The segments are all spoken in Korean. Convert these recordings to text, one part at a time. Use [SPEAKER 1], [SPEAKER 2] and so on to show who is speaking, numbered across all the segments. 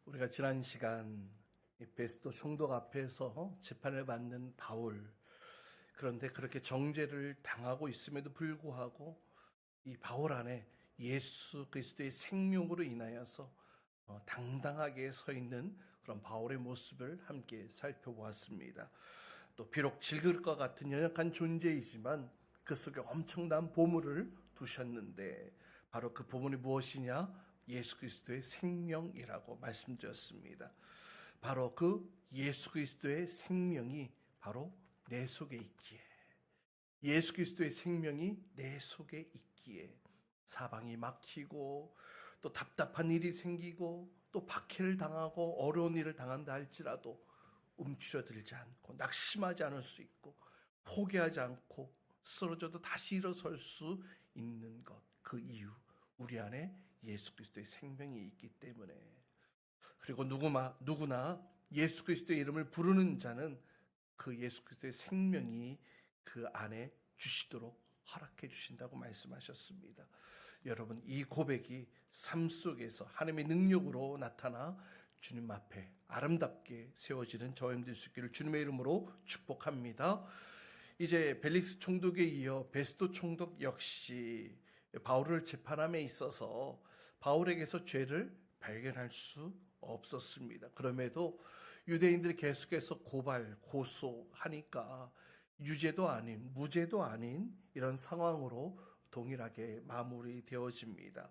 [SPEAKER 1] 우리가 지난 시간 베스도 총독 앞에서 재판을 받는 바울, 그런데 그렇게 정죄를 당하고 있음에도 불구하고 이 바울 안에 예수 그리스도의 생명으로 인하여서 당당하게 서 있는 그런 바울의 모습을 함께 살펴보았습니다. 또 비록 질그릇과 같은 연약한 존재이지만 그 속에 엄청난 보물을 두셨는데, 바로 그 보물이 무엇이냐? 예수 그리스도의 생명이라고 말씀드렸습니다. 바로 그 예수 그리스도의 생명이 바로 내 속에 있기에, 예수 그리스도의 생명이 내 속에 있기에 사방이 막히고 또 답답한 일이 생기고 또 박해를 당하고 어려운 일을 당한다 할지라도 움츠러들지 않고 낙심하지 않을 수 있고 포기하지 않고 쓰러져도 다시 일어설 수 있는 것, 그 이유, 우리 안에 예수 그리스도의 생명이 있기 때문에. 그리고 누구나 예수 그리스도의 이름을 부르는 자는 그 예수 그리스도의 생명이 그 안에 주시도록 허락해 주신다고 말씀하셨습니다. 여러분, 이 고백이 삶 속에서 하나님의 능력으로 나타나 주님 앞에 아름답게 세워지는 저희들 될 수 있기를 주님의 이름으로 축복합니다. 이제 벨릭스 총독에 이어 베스도 총독 역시 바울을 재판함에 있어서 바울에게서 죄를 발견할 수 없었습니다. 그럼에도 유대인들이 계속해서 고소하니까 유죄도 아닌 무죄도 아닌 이런 상황으로 동일하게 마무리되어집니다.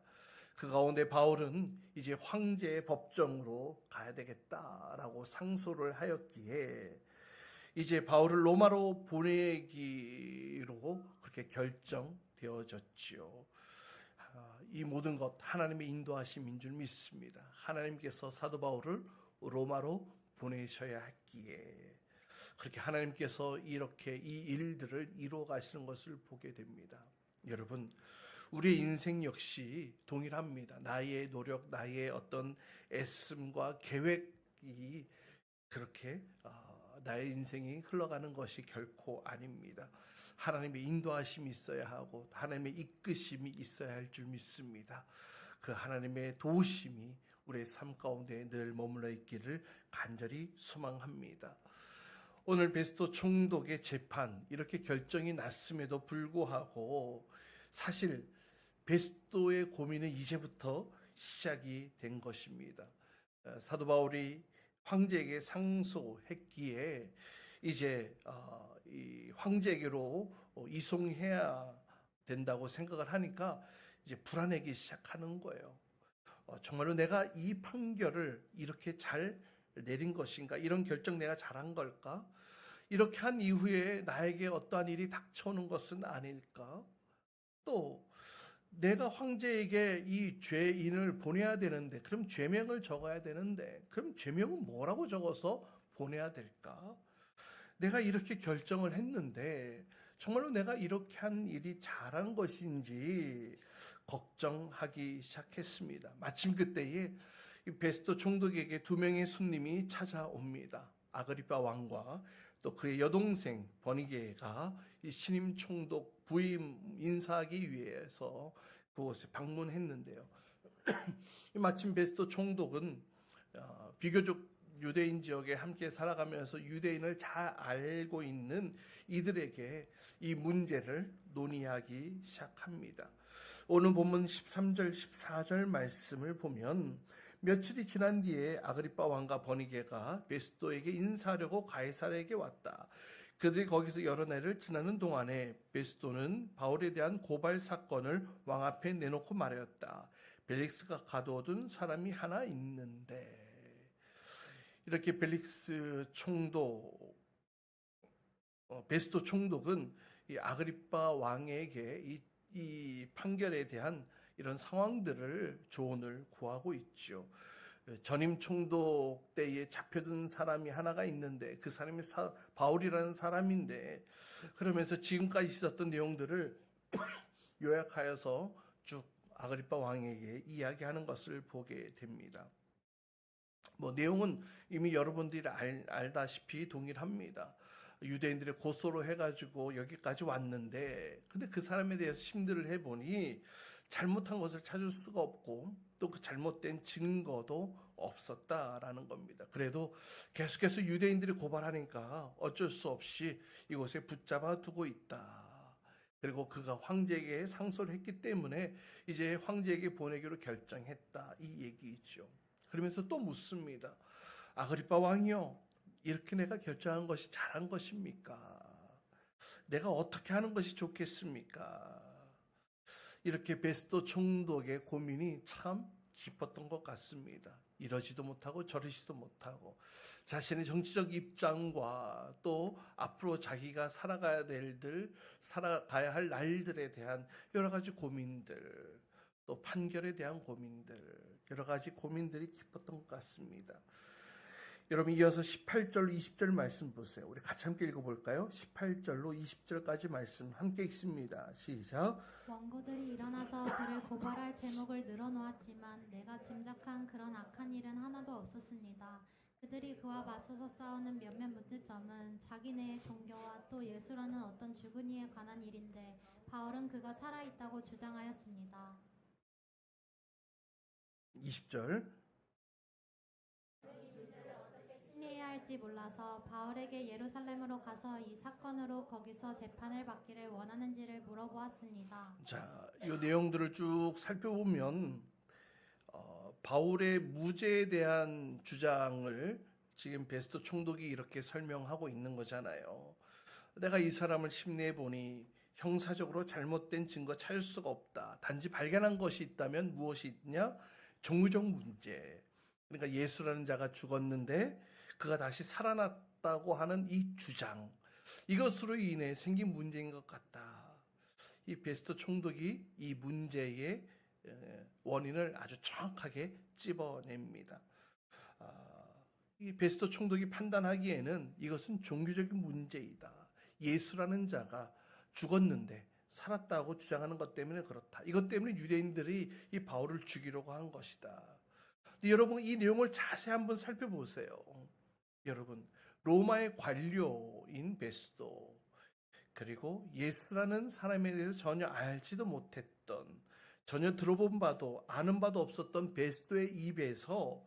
[SPEAKER 1] 그 가운데 바울은 이제 황제의 법정으로 가야 되겠다라고 상소를 하였기에 이제 바울을 로마로 보내기로 그렇게 결정되어졌지요. 이 모든 것 하나님의 인도하심인 줄 믿습니다. 하나님께서 사도 바울을 로마로 보내셔야 했기에 그렇게 하나님께서 이렇게 이 일들을 이루어 가시는 것을 보게 됩니다. 여러분, 우리의 인생 역시 동일합니다. 나의 노력, 나의 어떤 애씀과 계획이 그렇게 나의 인생이 흘러가는 것이 결코 아닙니다. 하나님의 인도하심이 있어야 하고 하나님의 이끄심이 있어야 할 줄 믿습니다. 그 하나님의 도우심이 우리의 삶 가운데 늘 머물러 있기를 간절히 소망합니다. 오늘 베스도 총독의 재판, 이렇게 결정이 났음에도 불구하고 사실 베스도의 고민은 이제부터 시작이 된 것입니다. 사도 바울이 황제에게 상소했기에 이제 이 황제에게로 이송해야 된다고 생각을 하니까 이제 불안해지기 시작하는 거예요. 정말로 내가 이 판결을 이렇게 잘 내린 것인가? 이런 결정 내가 잘한 걸까? 이렇게 한 이후에 나에게 어떠한 일이 닥쳐오는 것은 아닐까? 또 내가 황제에게 이 죄인을 보내야 되는데, 그럼 죄명을 적어야 되는데, 그럼 죄명은 뭐라고 적어서 보내야 될까? 내가 이렇게 결정을 했는데 정말로 내가 이렇게 한 일이 잘한 것인지 걱정하기 시작했습니다. 마침 그때에 베스도 총독에게 두 명의 손님이 찾아옵니다. 아그리파 왕과 또 그의 여동생 버니게가 이 신임 총독 부임 인사하기 위해서 그곳에 방문했는데요. 마침 베스도 총독은 비교적 유대인 지역에 함께 살아가면서 유대인을 잘 알고 있는 이들에게 이 문제를 논의하기 시작합니다. 오늘 본문 13절 14절 말씀을 보면, 며칠이 지난 뒤에 아그리파 왕과 버니게가 베스도에게 인사하려고 가이사랴에게 왔다. 그들이 거기서 여러 날을 지나는 동안에 베스도는 바울에 대한 고발 사건을 왕 앞에 내놓고 말하였다. 벨릭스가 가두어둔 사람이 하나 있는데. 이렇게 벨릭스 총독, 베스도 총독은 이 아그리파 왕에게 이 판결에 대한 이런 상황들을 조언을 구하고 있죠. 전임 총독 때에 잡혀든 사람이 하나가 있는데 그 사람이 바울이라는 사람인데, 그러면서 지금까지 있었던 내용들을 요약하여서 쭉 아그리파 왕에게 이야기하는 것을 보게 됩니다. 내용은 이미 여러분들이 알다시피 동일합니다. 유대인들의 고소로 해가지고 여기까지 왔는데, 근데 그 사람에 대해서 심들을 해보니 잘못한 것을 찾을 수가 없고 또 그 잘못된 증거도 없었다라는 겁니다. 그래도 계속해서 유대인들이 고발하니까 어쩔 수 없이 이곳에 붙잡아 두고 있다. 그리고 그가 황제에게 상소를 했기 때문에 이제 황제에게 보내기로 결정했다. 이 얘기죠. 그러면서 또 묻습니다. 아그리빠 왕이요, 이렇게 내가 결정한 것이 잘한 것입니까? 내가 어떻게 하는 것이 좋겠습니까? 이렇게 베스도 총독의 고민이 참 깊었던 것 같습니다. 이러지도 못하고 저러지도 못하고 자신의 정치적 입장과 또 앞으로 자기가 살아가야 할 날들에 대한 여러 가지 고민들, 또 판결에 대한 고민들, 여러 가지 고민들이 깊었던 것 같습니다. 여러분, 이어서 18절로 20절 말씀 보세요. 우리 같이 함께 읽어볼까요? 18절로 20절까지 말씀 함께 읽습니다. 시작.
[SPEAKER 2] 원고들이 일어나서 그를 고발할 제목을 늘어놓았지만 내가 짐작한 그런 악한 일은 하나도 없었습니다. 그들이 그와 맞서서 싸우는 몇몇 문제점은 자기네의 종교와 또 예수라는 어떤 죽은 이에 관한 일인데 바울은 그가 살아있다고 주장하였습니다.
[SPEAKER 1] 20절.
[SPEAKER 2] 승리해야 할지 몰라서 바울에게 예루살렘으로 가서 이 사건으로 거기서 재판을 받기를 원하는지를 물어보았습니다.
[SPEAKER 1] 자, 이 내용들을 쭉 살펴보면 바울의 무죄에 대한 주장을 지금 베스도 총독이 이렇게 설명하고 있는 거잖아요. 내가 이 사람을 심리해 보니 형사적으로 잘못된 증거 찾을 수가 없다. 단지 발견한 것이 있다면 무엇이 있냐? 종교적 문제. 그러니까 예수라는 자가 죽었는데 그가 다시 살아났다고 하는 이 주장, 이것으로 인해 생긴 문제인 것 같다. 이 베스도 총독이 이 문제의 원인을 아주 정확하게 찝어냅니다. 이 베스도 총독이 판단하기에는 이것은 종교적인 문제이다. 예수라는 자가 죽었는데 살았다고 주장하는 것 때문에 그렇다. 이것 때문에 유대인들이 이 바울을 죽이려고 한 것이다. 근데 여러분, 이 내용을 자세히 한번 살펴보세요. 여러분, 로마의 관료인 베스도, 그리고 예수라는 사람에 대해서 전혀 알지도 못했던, 전혀 들어본 바도 아는 바도 없었던 베스도의 입에서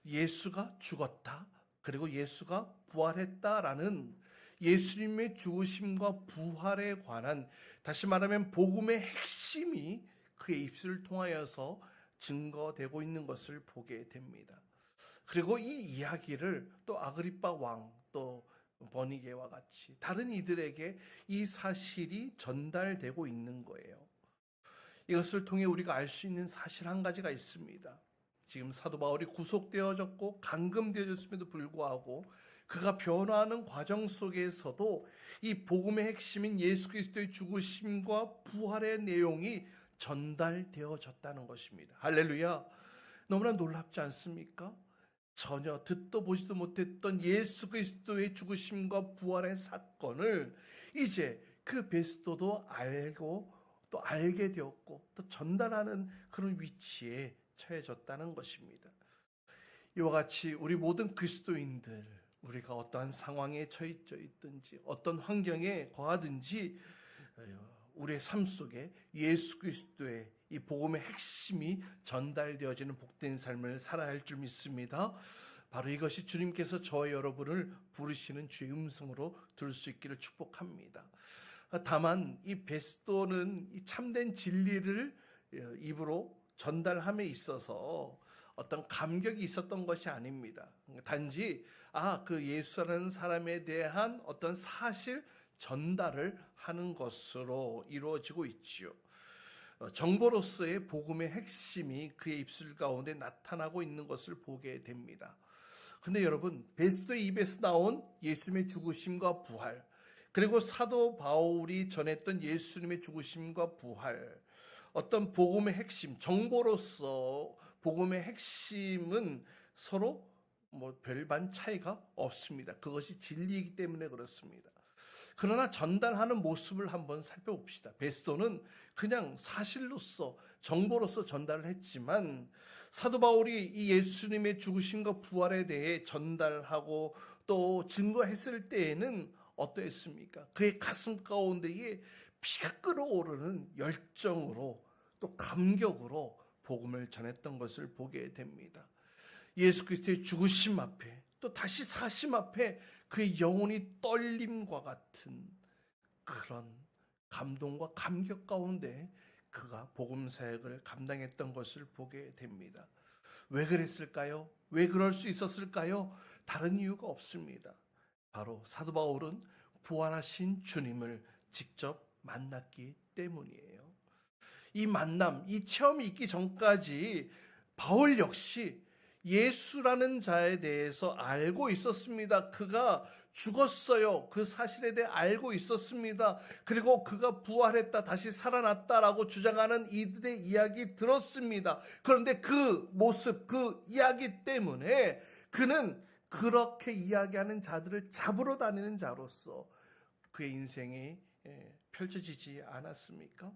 [SPEAKER 1] 예수가 죽었다, 그리고 예수가 부활했다라는 예수님의 죽으심과 부활에 관한, 다시 말하면 복음의 핵심이 그의 입술을 통하여서 증거되고 있는 것을 보게 됩니다. 그리고 이 이야기를 또 아그리빠 왕, 또 버니게와 같이 다른 이들에게 이 사실이 전달되고 있는 거예요. 이것을 통해 우리가 알 수 있는 사실 한 가지가 있습니다. 지금 사도 바울이 구속되어졌고 감금되어졌음에도 불구하고 그가 변화하는 과정 속에서도 이 복음의 핵심인 예수 그리스도의 죽으심과 부활의 내용이 전달되어졌다는 것입니다. 할렐루야. 너무나 놀랍지 않습니까? 전혀 듣도 보지도 못했던 예수 그리스도의 죽으심과 부활의 사건을 이제 그 베스도도 알고 또 알게 되었고 또 전달하는 그런 위치에 처해졌다는 것입니다. 이와 같이 우리 모든 그리스도인들, 우리가 어떠한 상황에 처해져 있든지 어떤 환경에 거하든지 우리의 삶 속에 예수 그리스도의 이 복음의 핵심이 전달되어지는 복된 삶을 살아야 할 줄 믿습니다. 바로 이것이 주님께서 저와 여러분을 부르시는 주의 음성으로 들을 수 있기를 축복합니다. 다만 이 베스도는 이 참된 진리를 입으로 전달함에 있어서 어떤 감격이 있었던 것이 아닙니다. 단지 그 예수라는 사람에 대한 어떤 사실 전달을 하는 것으로 이루어지고 있지요. 정보로서의 복음의 핵심이 그의 입술 가운데 나타나고 있는 것을 보게 됩니다. 근데 여러분, 베스도의 입에서 나온 예수님의 죽으심과 부활, 그리고 사도 바울이 전했던 예수님의 죽으심과 부활, 어떤 복음의 핵심, 정보로서 복음의 핵심은 서로 별반 차이가 없습니다. 그것이 진리이기 때문에 그렇습니다. 그러나 전달하는 모습을 한번 살펴봅시다. 베스도는 그냥 사실로서, 정보로서 전달을 했지만 사도 바울이 이 예수님의 죽으심과 부활에 대해 전달하고 또 증거했을 때에는 어떠했습니까? 그의 가슴 가운데에 피가 끓어오르는 열정으로 또 감격으로 복음을 전했던 것을 보게 됩니다. 예수 그리스도의 죽으심 앞에 또 다시 사심 앞에 그의 영혼이 떨림과 같은 그런 감동과 감격 가운데 그가 복음 사역을 감당했던 것을 보게 됩니다. 왜 그랬을까요? 왜 그럴 수 있었을까요? 다른 이유가 없습니다. 바로 사도 바울은 부활하신 주님을 직접 만났기 때문이에요. 이 만남, 이 체험이 있기 전까지 바울 역시 예수라는 자에 대해서 알고 있었습니다. 그가 죽었어요. 그 사실에 대해 알고 있었습니다. 그리고 그가 부활했다, 다시 살아났다라고 주장하는 이들의 이야기 들었습니다. 그런데 그 모습, 그 이야기 때문에 그는 그렇게 이야기하는 자들을 잡으러 다니는 자로서 그의 인생이 펼쳐지지 않았습니까?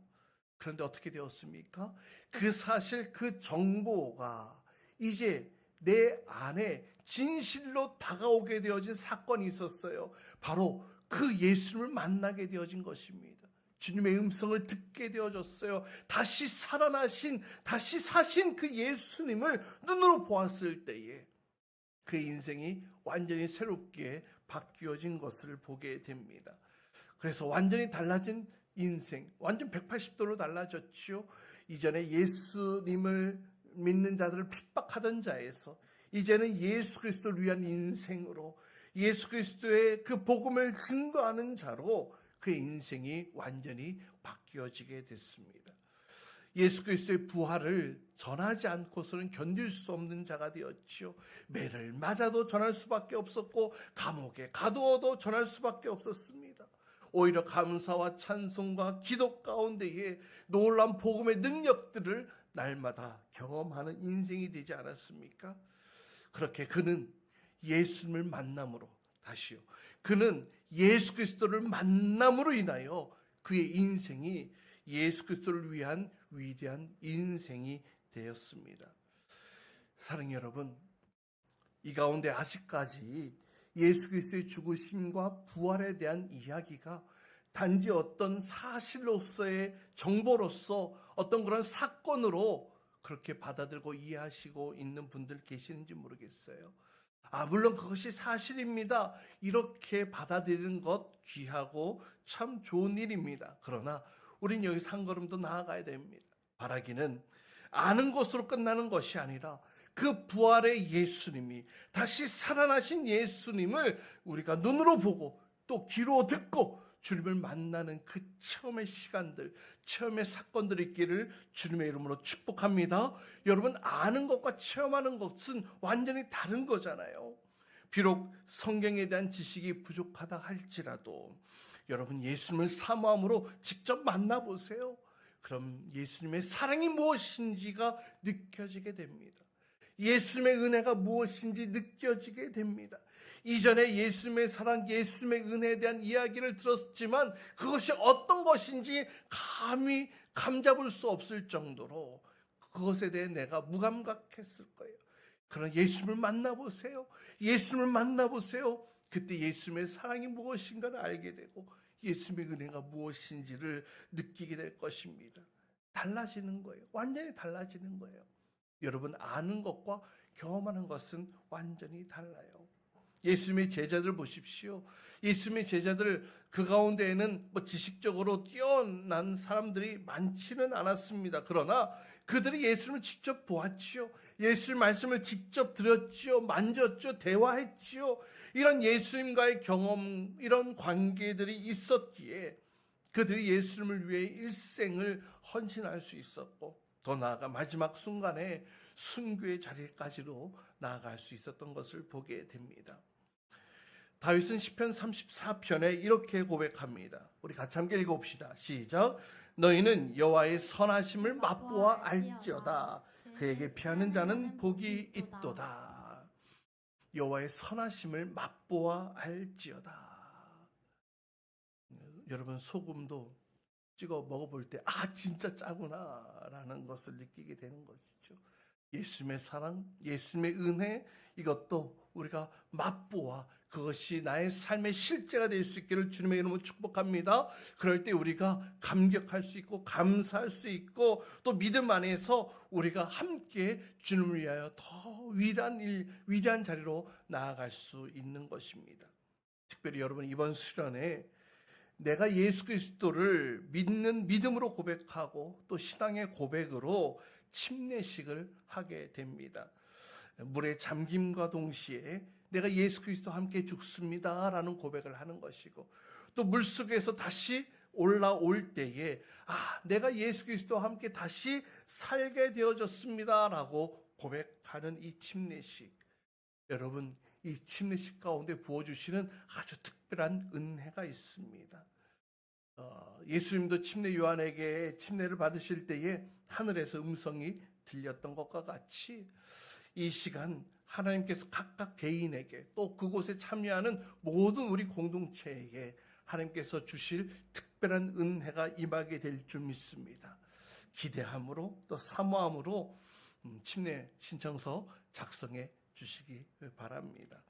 [SPEAKER 1] 그런데 어떻게 되었습니까? 그 사실, 그 정보가 이제 내 안에 진실로 다가오게 되어진 사건이 있었어요. 바로 그 예수를 만나게 되어진 것입니다. 주님의 음성을 듣게 되어졌어요. 다시 살아나신, 다시 사신 그 예수님을 눈으로 보았을 때에 그의 인생이 완전히 새롭게 바뀌어진 것을 보게 됩니다. 그래서 완전히 달라진 인생, 완전 180도로 달라졌지요. 이전에 예수님을 믿는 자들을 핍박하던 자에서 이제는 예수 그리스도를 위한 인생으로 예수 그리스도의 그 복음을 증거하는 자로 그의 인생이 완전히 바뀌어지게 됐습니다. 예수 그리스도의 부활을 전하지 않고서는 견딜 수 없는 자가 되었지요. 매를 맞아도 전할 수밖에 없었고 감옥에 가두어도 전할 수밖에 없었습니다. 오히려 감사와 찬송과 기도 가운데에 놀라운 복음의 능력들을 날마다 경험하는 인생이 되지 않았습니까? 그렇게 그는 예수님을 만남으로, 다시요, 그는 예수 그리스도를 만남으로 인하여 그의 인생이 예수 그리스도를 위한 위대한 인생이 되었습니다. 사랑하는 여러분, 이 가운데 아직까지 예수 그리스도의 죽으심과 부활에 대한 이야기가 단지 어떤 사실로서의 정보로서 어떤 그런 사건으로 그렇게 받아들고 이해하시고 있는 분들 계시는지 모르겠어요. 물론 그것이 사실입니다. 이렇게 받아들이는 것 귀하고 참 좋은 일입니다. 그러나 우린 여기서 한 걸음 더 나아가야 됩니다. 바라기는 아는 것으로 끝나는 것이 아니라 그 부활의 예수님이, 다시 살아나신 예수님을 우리가 눈으로 보고 또 귀로 듣고 주님을 만나는 그 처음의 시간들, 처음의 사건들이 있기를 주님의 이름으로 축복합니다. 여러분, 아는 것과 체험하는 것은 완전히 다른 거잖아요. 비록 성경에 대한 지식이 부족하다 할지라도 여러분, 예수님을 사모함으로 직접 만나보세요. 그럼 예수님의 사랑이 무엇인지가 느껴지게 됩니다. 예수님의 은혜가 무엇인지 느껴지게 됩니다. 이전에 예수님의 사랑, 예수님의 은혜에 대한 이야기를 들었지만 그것이 어떤 것인지 감히 감잡을 수 없을 정도로 그것에 대해 내가 무감각했을 거예요. 그러나 예수님을 만나보세요. 예수님을 만나보세요. 그때 예수님의 사랑이 무엇인가를 알게 되고 예수님의 은혜가 무엇인지를 느끼게 될 것입니다. 달라지는 거예요. 완전히 달라지는 거예요. 여러분, 아는 것과 경험하는 것은 완전히 달라요. 예수님의 제자들 보십시오. 예수님의 제자들 그 가운데에는 지식적으로 뛰어난 사람들이 많지는 않았습니다. 그러나 그들이 예수님을 직접 보았지요. 예수님 말씀을 직접 들었지요. 만졌죠. 대화했지요. 이런 예수님과의 경험, 이런 관계들이 있었기에 그들이 예수님을 위해 일생을 헌신할 수 있었고 더 나아가 마지막 순간에 순교의 자리까지로 나아갈 수 있었던 것을 보게 됩니다. 다윗은 시편 34편에 이렇게 고백합니다. 우리 같이 함께 읽어봅시다. 시작. 너희는 여호와의 선하심을 맛보아 알지어다. 그에게 피하는 자는 복이 있도다. 여호와의 선하심을 맛보아 알지어다. 여러분, 소금도 찍어 먹어볼 때 진짜 짜구나 라는 것을 느끼게 되는 것이죠. 예수님의 사랑, 예수님의 은혜, 이것도 우리가 맛보아 그것이 나의 삶의 실제가 될 수 있기를 주님의 이름으로 축복합니다. 그럴 때 우리가 감격할 수 있고 감사할 수 있고 또 믿음 안에서 우리가 함께 주님을 위하여 더 위대한 자리로 나아갈 수 있는 것입니다. 특별히 여러분 이번 수련회 내가 예수 그리스도를 믿는 믿음으로 고백하고 또 신앙의 고백으로 침례식을 하게 됩니다. 물에 잠김과 동시에 내가 예수 그리스도와 함께 죽습니다 라는 고백을 하는 것이고 또 물속에서 다시 올라올 때에 내가 예수 그리스도와 함께 다시 살게 되어졌습니다 라고 고백하는 이 침례식, 여러분 이 침례식 가운데 부어주시는 아주 특별한 은혜가 있습니다. 예수님도 침례 요한에게 침례를 받으실 때에 하늘에서 음성이 들렸던 것과 같이 이 시간 하나님께서 각각 개인에게 또 그곳에 참여하는 모든 우리 공동체에게 하나님께서 주실 특별한 은혜가 임하게 될 줄 믿습니다. 기대함으로 또 사모함으로 침례 신청서 작성해 주시기 바랍니다.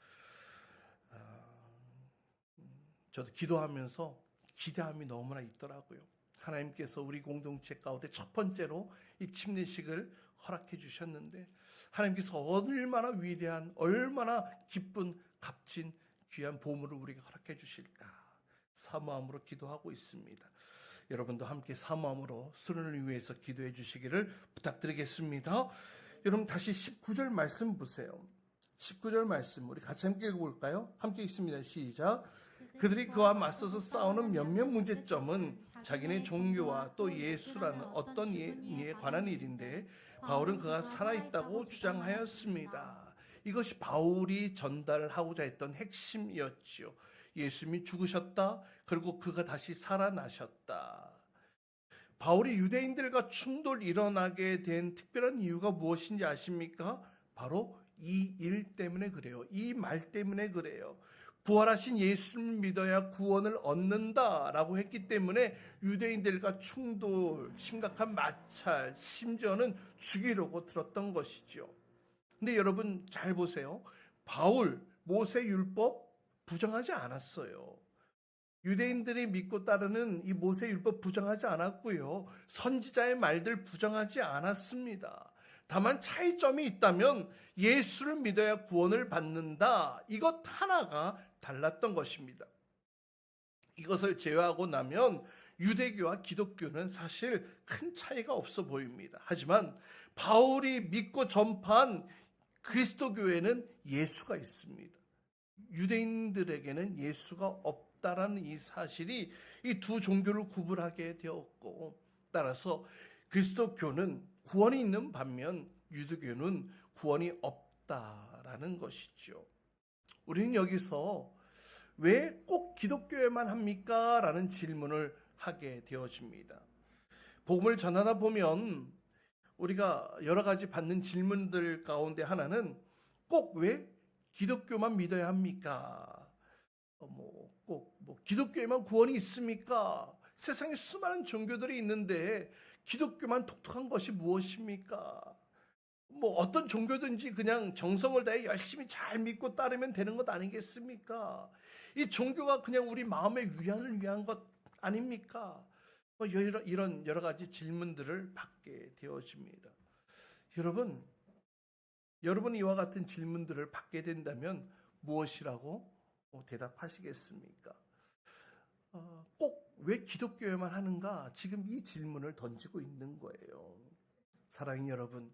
[SPEAKER 1] 저도 기도하면서 기대함이 너무나 있더라고요. 하나님께서 우리 공동체 가운데 첫 번째로 이 침례식을 허락해 주셨는데 하나님께서 얼마나 위대한, 얼마나 기쁜, 값진, 귀한 보물을 우리에게 허락해 주실까 사모함으로 기도하고 있습니다. 여러분도 함께 사모함으로 수련을 위해서 기도해 주시기를 부탁드리겠습니다. 여러분 다시 19절 말씀 보세요. 19절 말씀 우리 같이 함께 읽어볼까요? 함께 읽습니다. 시작. 그들이 그와 맞서서 싸우는 몇몇 문제점은 자기네 종교와 또 예수라는 어떤 이에 관한 일인데 바울은 그가 살아있다고 주장하였습니다. 이것이 바울이 전달하고자 했던 핵심이었지요. 예수님이 죽으셨다. 그리고 그가 다시 살아나셨다. 바울이 유대인들과 충돌이 일어나게 된 특별한 이유가 무엇인지 아십니까? 바로 이 일 때문에 그래요. 이 말 때문에 그래요. 부활하신 예수를 믿어야 구원을 얻는다라고 했기 때문에 유대인들과 충돌, 심각한 마찰, 심지어는 죽이려고 들었던 것이죠. 근데 여러분 잘 보세요. 바울, 모세율법 부정하지 않았어요. 유대인들이 믿고 따르는 이 모세율법 부정하지 않았고요. 선지자의 말들 부정하지 않았습니다. 다만 차이점이 있다면 예수를 믿어야 구원을 받는다. 이것 하나가 달랐던 것입니다. 이것을 제외하고 나면 유대교와 기독교는 사실 큰 차이가 없어 보입니다. 하지만 바울이 믿고 전파한 그리스도교에는 예수가 있습니다. 유대인들에게는 예수가 없다라는 이 사실이 이 두 종교를 구분하게 되었고 따라서 그리스도교는 구원이 있는 반면 유대교는 구원이 없다라는 것이죠. 우리는 여기서 왜 꼭 기독교에만 합니까? 라는 질문을 하게 되어집니다. 복음을 전하다 보면 우리가 여러 가지 받는 질문들 가운데 하나는 꼭 왜 기독교만 믿어야 합니까? 꼭 기독교에만 구원이 있습니까? 세상에 수많은 종교들이 있는데 기독교만 독특한 것이 무엇입니까? 어떤 종교든지 그냥 정성을 다해 열심히 잘 믿고 따르면 되는 것 아니겠습니까? 이 종교가 그냥 우리 마음의 위안을 위한 것 아닙니까? 이런 여러 가지 질문들을 받게 되어집니다. 여러분 이와 같은 질문들을 받게 된다면 무엇이라고 대답하시겠습니까? 꼭 왜 기독교에만 하는가? 지금 이 질문을 던지고 있는 거예요. 사랑하는 여러분,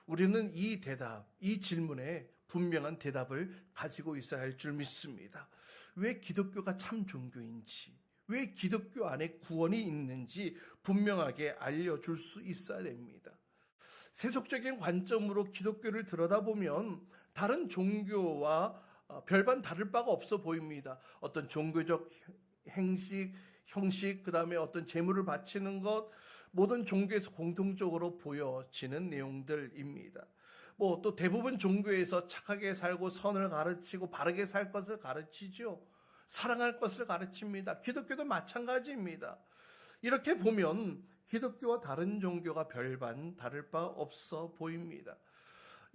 [SPEAKER 1] 우리는 이 질문에 분명한 대답을 가지고 있어야 할 줄 믿습니다. 왜 기독교가 참 종교인지, 왜 기독교 안에 구원이 있는지 분명하게 알려줄 수 있어야 됩니다. 세속적인 관점으로 기독교를 들여다보면 다른 종교와 별반 다를 바가 없어 보입니다. 어떤 종교적 행식, 형식, 그 다음에 어떤 제물을 바치는 것, 모든 종교에서 공통적으로 보여지는 내용들입니다. 또 대부분 종교에서 착하게 살고 선을 가르치고 바르게 살 것을 가르치죠. 사랑할 것을 가르칩니다. 기독교도 마찬가지입니다. 이렇게 보면 기독교와 다른 종교가 별반 다를 바 없어 보입니다.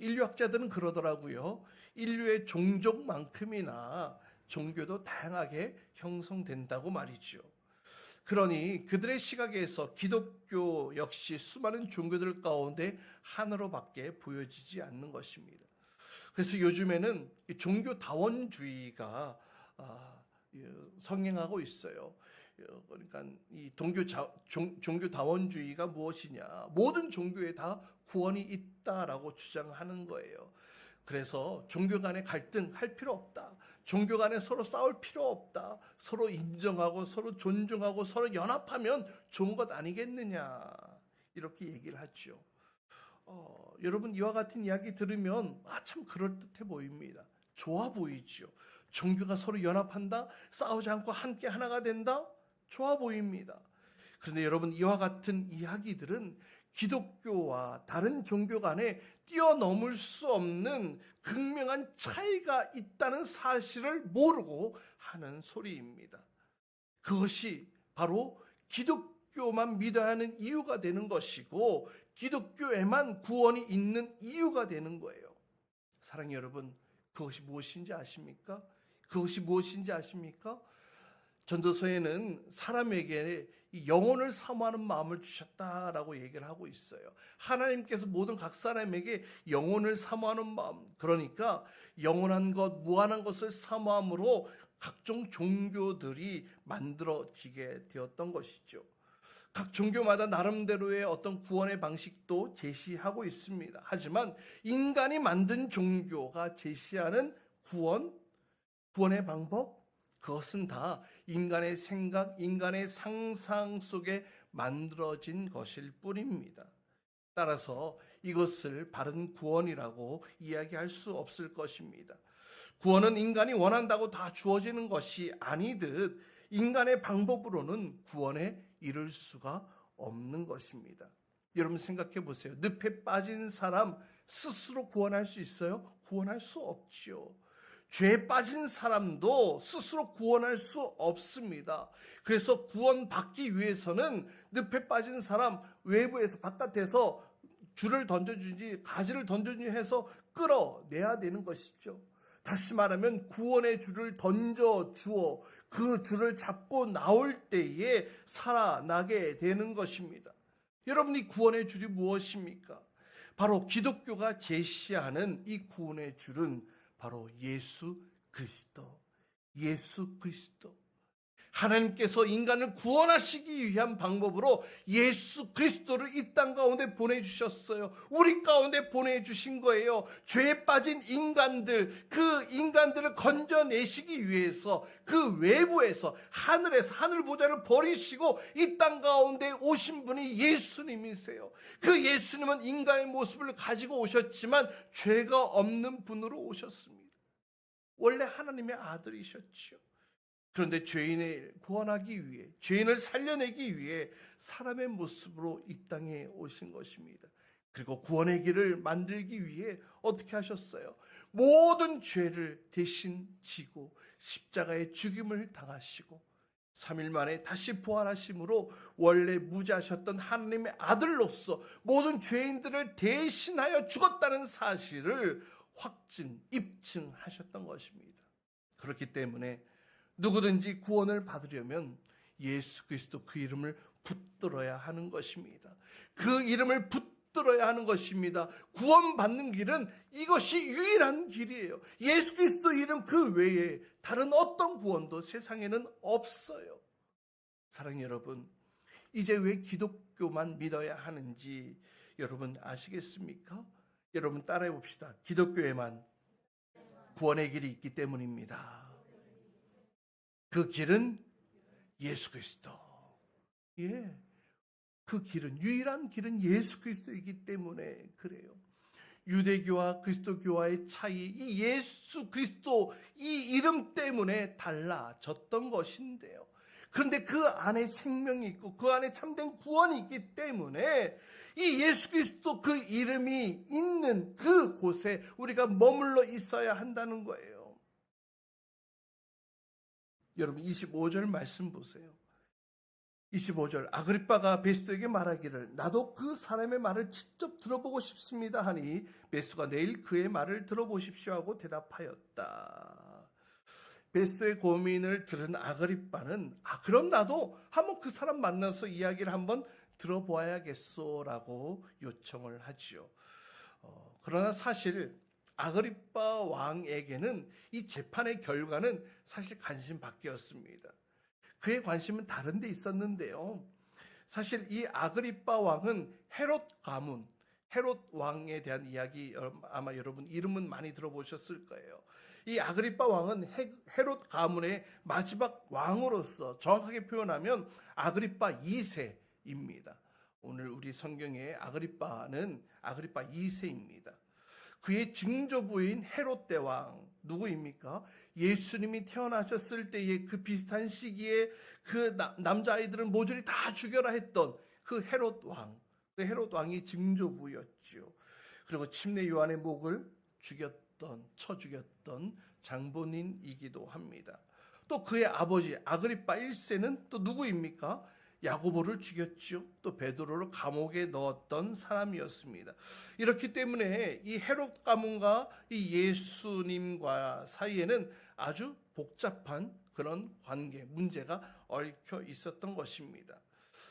[SPEAKER 1] 인류학자들은 그러더라고요. 인류의 종족만큼이나 종교도 다양하게 형성된다고 말이죠. 그러니 그들의 시각에서 기독교 역시 수많은 종교들 가운데 하나로밖에 보여지지 않는 것입니다. 그래서 요즘에는 이 종교다원주의가 성행하고 있어요. 그러니까 이 종교다원주의가 무엇이냐? 모든 종교에 다 구원이 있다라고 주장하는 거예요. 그래서 종교 간의 갈등할 필요 없다. 종교 간에 서로 싸울 필요 없다. 서로 인정하고 서로 존중하고 서로 연합하면 좋은 것 아니겠느냐. 이렇게 얘기를 하죠. 여러분 이와 같은 이야기 들으면 참 그럴듯해 보입니다. 좋아 보이죠. 종교가 서로 연합한다. 싸우지 않고 함께 하나가 된다. 좋아 보입니다. 그런데 여러분 이와 같은 이야기들은 기독교와 다른 종교 간에 뛰어넘을 수 없는 극명한 차이가 있다는 사실을 모르고 하는 소리입니다. 그것이 바로 기독교만 믿어야 하는 이유가 되는 것이고 기독교에만 구원이 있는 이유가 되는 거예요. 사랑하는 여러분, 그것이 무엇인지 아십니까? 그것이 무엇인지 아십니까? 전도서에는 사람에게 이 영혼을 사모하는 마음을 주셨다라고 얘기를 하고 있어요. 하나님께서 모든 각 사람에게 영혼을 사모하는 마음, 그러니까 영원한 것, 무한한 것을 사모함으로 각종 종교들이 만들어지게 되었던 것이죠. 각 종교마다 나름대로의 어떤 구원의 방식도 제시하고 있습니다. 하지만 인간이 만든 종교가 제시하는 구원의 방법, 그것은 다 인간의 생각, 인간의 상상 속에 만들어진 것일 뿐입니다. 따라서 이것을 바른 구원이라고 이야기할 수 없을 것입니다. 구원은 인간이 원한다고 다 주어지는 것이 아니듯 인간의 방법으로는 구원에 이를 수가 없는 것입니다. 여러분 생각해 보세요. 늪에 빠진 사람 스스로 구원할 수 있어요? 구원할 수 없죠. 죄에 빠진 사람도 스스로 구원할 수 없습니다. 그래서 구원받기 위해서는 늪에 빠진 사람 외부에서 바깥에서 줄을 던져주지 가지를 던져주지 해서 끌어내야 되는 것이죠. 다시 말하면 구원의 줄을 던져주어 그 줄을 잡고 나올 때에 살아나게 되는 것입니다. 여러분 이 구원의 줄이 무엇입니까? 바로 기독교가 제시하는 이 구원의 줄은 바로 예수 그리스도. 하나님께서 인간을 구원하시기 위한 방법으로 예수 그리스도를 이 땅 가운데 보내주셨어요. 우리 가운데 보내주신 거예요. 죄에 빠진 인간들, 그 인간들을 건져내시기 위해서 그 외부에서 하늘에서 하늘 보좌를 버리시고 이 땅 가운데 오신 분이 예수님이세요. 그 예수님은 인간의 모습을 가지고 오셨지만 죄가 없는 분으로 오셨습니다. 원래 하나님의 아들이셨지요. 그런데 죄인을 구원하기 위해, 죄인을 살려내기 위해 사람의 모습으로 이 땅에 오신 것입니다. 그리고 구원의 길을 만들기 위해 어떻게 하셨어요? 모든 죄를 대신 지고 십자가의 죽임을 당하시고 3일 만에 다시 부활하심으로 원래 무죄하셨던 하나님의 아들로서 모든 죄인들을 대신하여 죽었다는 사실을 입증하셨던 것입니다. 그렇기 때문에 누구든지 구원을 받으려면 예수 그리스도 그 이름을 붙들어야 하는 것입니다. 그 이름을 붙들어야 하는 것입니다. 구원받는 길은 이것이 유일한 길이에요. 예수 그리스도 이름 그 외에 다른 어떤 구원도 세상에는 없어요. 사랑하는 여러분, 이제 왜 기독교만 믿어야 하는지 여러분 아시겠습니까? 여러분 따라해 봅시다. 기독교에만 구원의 길이 있기 때문입니다. 그 길은 예수 그리스도. 그 길은, 유일한 길은 예수 그리스도이기 때문에 그래요. 유대교와 그리스도교와의 차이, 이 예수 그리스도 이 이름 때문에 달라졌던 것인데요. 그런데 그 안에 생명이 있고 그 안에 참된 구원이 있기 때문에 이 예수 그리스도 그 이름이 있는 그 곳에 우리가 머물러 있어야 한다는 거예요. 여러분 25절 말씀 보세요. 25절 아그리빠가 베스도에게 말하기를 나도 그 사람의 말을 직접 들어보고 싶습니다 하니 베스도가 내일 그의 말을 들어보십시오 하고 대답하였다. 베스도의 고민을 들은 아그리빠는 그럼 나도 한번 그 사람 만나서 이야기를 한번 들어보아야겠소라고 요청을 하지요. 그러나 사실 아그리빠 왕에게는 이 재판의 결과는 사실 관심 밖이었습니다. 그의 관심은 다른 데 있었는데요. 사실 이 아그리빠 왕은 헤롯 가문, 헤롯 왕에 대한 이야기 아마 여러분 이름은 많이 들어보셨을 거예요. 이 아그리빠 왕은 헤롯 가문의 마지막 왕으로서 정확하게 표현하면 아그리빠 2세입니다. 오늘 우리 성경에 아그리빠는 아그리빠 2세입니다. 그의 증조부인 헤롯 대왕 누구입니까? 예수님이 태어나셨을 때의 그 비슷한 시기에 그 남자아이들은 모조리 다 죽여라 했던 그 헤롯 왕, 그 헤롯 왕이 증조부였죠. 그리고 침례 요한의 목을 쳐 죽였던 장본인이기도 합니다. 또 그의 아버지 아그리빠 1세는 또 누구입니까? 야고보를 죽였죠. 또 베드로를 감옥에 넣었던 사람이었습니다. 이렇기 때문에 이 헤롯 가문과 이 예수님과 사이에는 아주 복잡한 그런 관계, 문제가 얽혀 있었던 것입니다.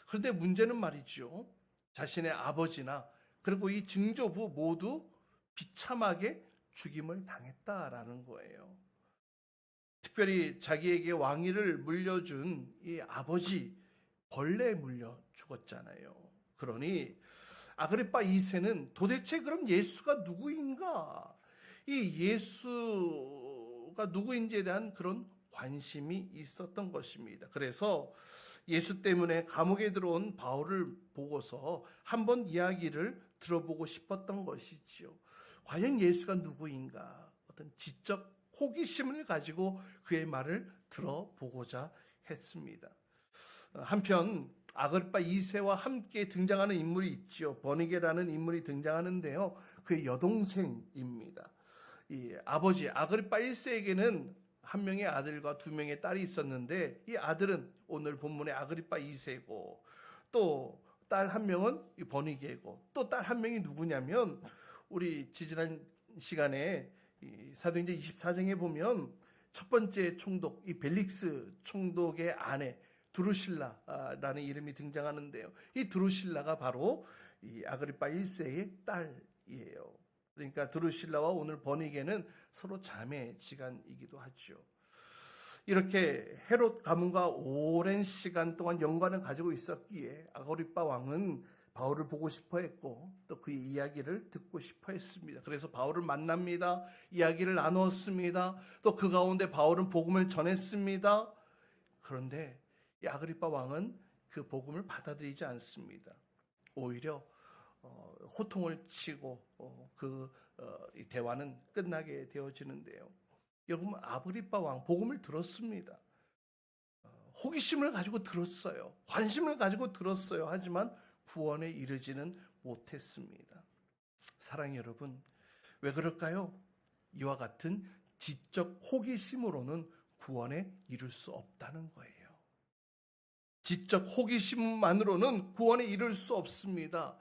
[SPEAKER 1] 그런데 문제는 말이죠. 자신의 아버지나 그리고 이 증조부 모두 비참하게 죽임을 당했다라는 거예요. 특별히 자기에게 왕위를 물려준 이 아버지 벌레에 물려 죽었잖아요. 그러니 아그리빠 2세는 도대체 그럼 예수가 누구인가? 이 예수가 누구인지에 대한 그런 관심이 있었던 것입니다. 그래서 예수 때문에 감옥에 들어온 바울을 보고서 한번 이야기를 들어보고 싶었던 것이지요. 과연 예수가 누구인가? 어떤 지적 호기심을 가지고 그의 말을 들어보고자 했습니다. 한편 아그리빠 2세와 함께 등장하는 인물이 있죠. 버니게라는 인물이 등장하는데요. 그의 여동생입니다. 이 아버지 아그리빠 1세에게는 한 명의 아들과 두 명의 딸이 있었는데 이 아들은 오늘 본문의 아그리빠 2세고 또 딸 한 명은 버니게고 또 딸 한 명이 누구냐면 우리 지지난 시간에 사도행전 24장에 보면 첫 번째 총독 이 벨릭스 총독의 아내 드루실라라는 이름이 등장하는데요. 이 드루실라가 바로 이 아그리빠 1세의 딸이에요. 그러니까 드루실라와 오늘 버니게는 서로 자매지간이기도 하죠. 이렇게 헤롯 가문과 오랜 시간 동안 연관을 가지고 있었기에 아그리빠 왕은 바울을 보고 싶어 했고 또 그의 이야기를 듣고 싶어 했습니다. 그래서 바울을 만납니다. 이야기를 나누었습니다. 또 그 가운데 바울은 복음을 전했습니다. 그런데 이 아그리빠 왕은 그 복음을 받아들이지 않습니다. 오히려 호통을 치고 이 대화는 끝나게 되어지는데요. 여러분 아그리빠 왕 복음을 들었습니다. 호기심을 가지고 들었어요. 관심을 가지고 들었어요. 하지만 구원에 이르지는 못했습니다. 사랑하는 여러분, 왜 그럴까요? 이와 같은 지적 호기심으로는 구원에 이룰 수 없다는 거예요. 지적 호기심만으로는 구원에 이룰 수 없습니다.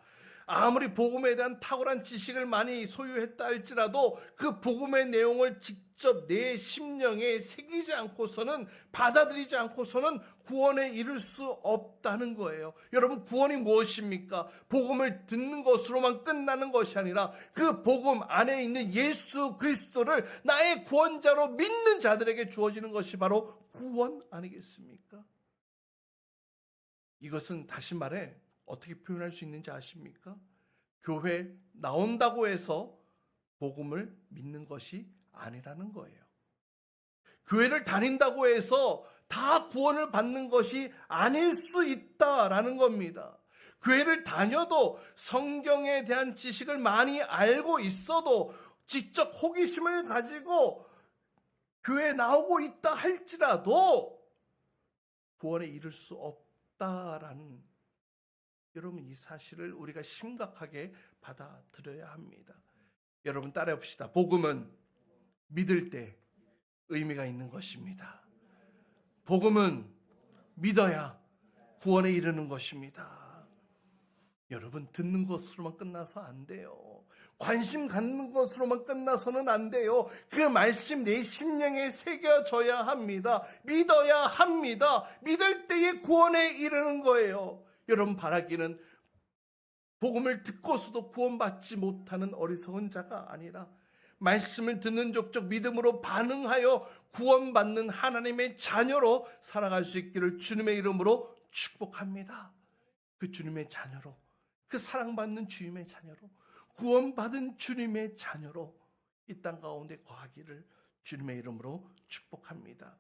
[SPEAKER 1] 아무리 복음에 대한 탁월한 지식을 많이 소유했다 할지라도 그 복음의 내용을 직접 내 심령에 새기지 않고서는 받아들이지 않고서는 구원에 이룰 수 없다는 거예요. 여러분 구원이 무엇입니까? 복음을 듣는 것으로만 끝나는 것이 아니라 그 복음 안에 있는 예수 그리스도를 나의 구원자로 믿는 자들에게 주어지는 것이 바로 구원 아니겠습니까? 이것은 다시 말해 어떻게 표현할 수 있는지 아십니까? 교회 나온다고 해서 복음을 믿는 것이 아니라는 거예요. 교회를 다닌다고 해서 다 구원을 받는 것이 아닐 수 있다라는 겁니다. 교회를 다녀도 성경에 대한 지식을 많이 알고 있어도 지적 호기심을 가지고 교회에 나오고 있다 할지라도 구원에 이를 수 없다라는 여러분 이 사실을 우리가 심각하게 받아들여야 합니다. 여러분 따라해 봅시다. 복음은 믿을 때 의미가 있는 것입니다. 복음은 믿어야 구원에 이르는 것입니다. 여러분, 듣는 것으로만 끝나서 안 돼요. 관심 갖는 것으로만 끝나서는 안 돼요. 그 말씀 내 심령에 새겨져야 합니다. 믿어야 합니다. 믿을 때에 구원에 이르는 거예요. 여러분, 바라기는 복음을 듣고서도 구원받지 못하는 어리석은 자가 아니라 말씀을 듣는 족족 믿음으로 반응하여 구원받는 하나님의 자녀로 살아갈 수 있기를 주님의 이름으로 축복합니다. 그 주님의 자녀로, 그 사랑받는 주님의 자녀로, 구원받은 주님의 자녀로 이 땅 가운데 거하기를 주님의 이름으로 축복합니다.